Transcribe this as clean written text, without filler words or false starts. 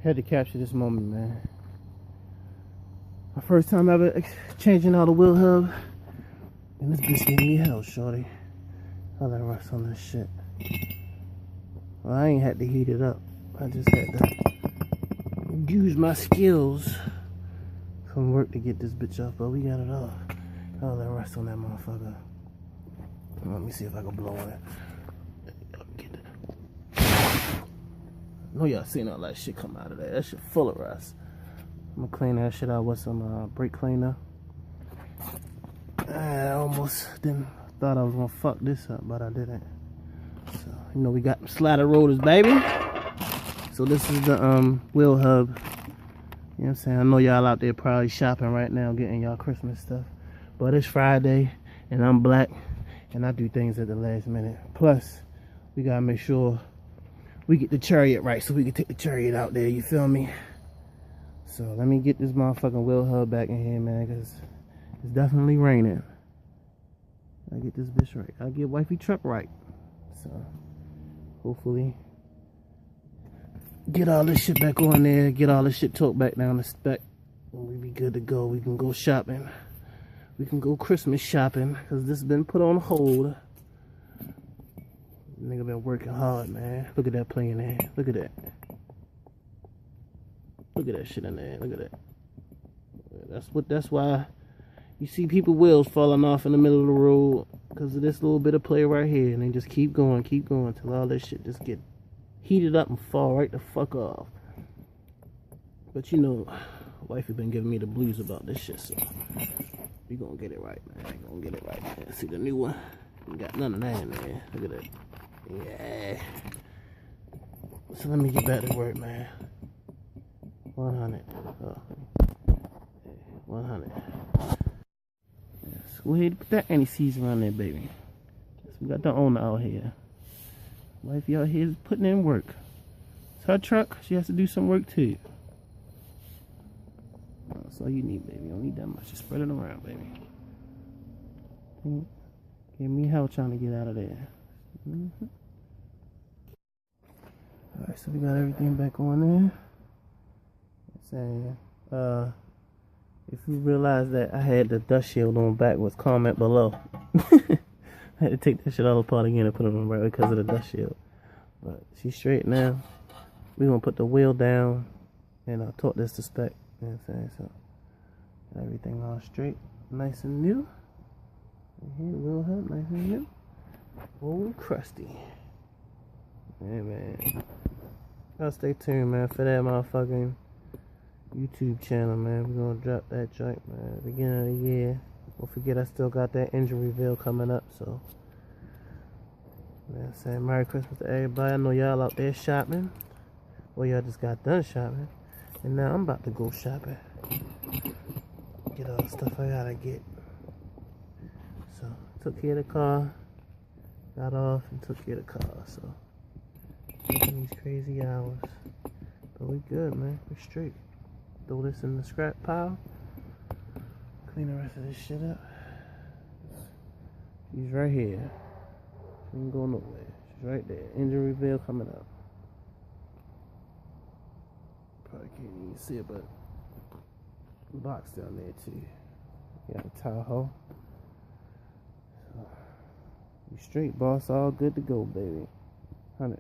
Had to capture this moment, man. My first time ever changing out a wheel hub, and this bitch gave me hell, shorty. I let rust on this shit. Well, I ain't had to heat it up. I just had to use my skills from work to get this bitch off, but we got it off. I'll let rust on that motherfucker. Let me see if I can blow on it. I know y'all seen all that shit come out of there. That shit full of rust. I'm gonna clean that shit out with some brake cleaner. I almost thought I was gonna fuck this up, but I didn't. So, you know, we got slider rollers, baby. So this is the wheel hub. You know what I'm saying? I know y'all out there probably shopping right now, getting y'all Christmas stuff. But it's Friday, and I'm black, and I do things at the last minute. Plus, we gotta make sure we get the chariot right so we can take the chariot out there, you feel me? So let me get this motherfucking wheel hub back in here, man, because it's definitely raining. I get this bitch right. I get wifey truck right. So hopefully get all this shit back on there, get all this shit torqued back down to spec, and we be good to go. We can go shopping. We can go Christmas shopping, because this has been put on hold. Nigga been working hard, man. Look at that plane there. Look at that. Look at that shit in there. Look at that. That's why you see people wheels falling off in the middle of the road, because of this little bit of play right here, and they just keep going till all this shit just get heated up and fall right the fuck off. But you know, wifey been giving me the blues about this shit, so we gonna get it right, man. We gonna get it right, man. See the new one? We got none of that in there. Look at that. Yeah. So let me get back to work, man. 100. Oh. 100. Yes. Go ahead and put that anti-seize around there, baby. Yes, we got the owner out here. Wifey out here is putting in work. It's her truck. She has to do some work too. That's all you need, baby. You don't need that much. Just spread it around, baby. Give me hell trying to get out of there. Alright, so we got everything back on there. Saying, if you realize that I had the dust shield on backwards, comment below. I had to take that shit all apart again and put it on right because of the dust shield. But she's straight now. We're gonna put the wheel down and I'll torque this to spec. You know what I'm saying? So everything all straight, nice and new. Here, wheel hub, nice and new. Old and crusty. Yeah, man. Y'all stay tuned, man, for that motherfucking YouTube channel, man. We're gonna drop that joint, man, beginning of the year. Don't forget, I still got that engine reveal coming up, so. Man, saying Merry Christmas to everybody. I know y'all out there shopping. Well, y'all just got done shopping. And now I'm about to go shopping. Get all the stuff I gotta get. So, took care of the car. Got off and took care of the car, so. Taking these crazy hours. But we good, man. We're straight. Throw this in the scrap pile. Clean the rest of this shit up. She's right here. She ain't going nowhere. She's right there. Engine reveal coming up. Probably can't even see it, but box down there too. Got a Tahoe. So, you straight, boss. All good to go, baby. 100.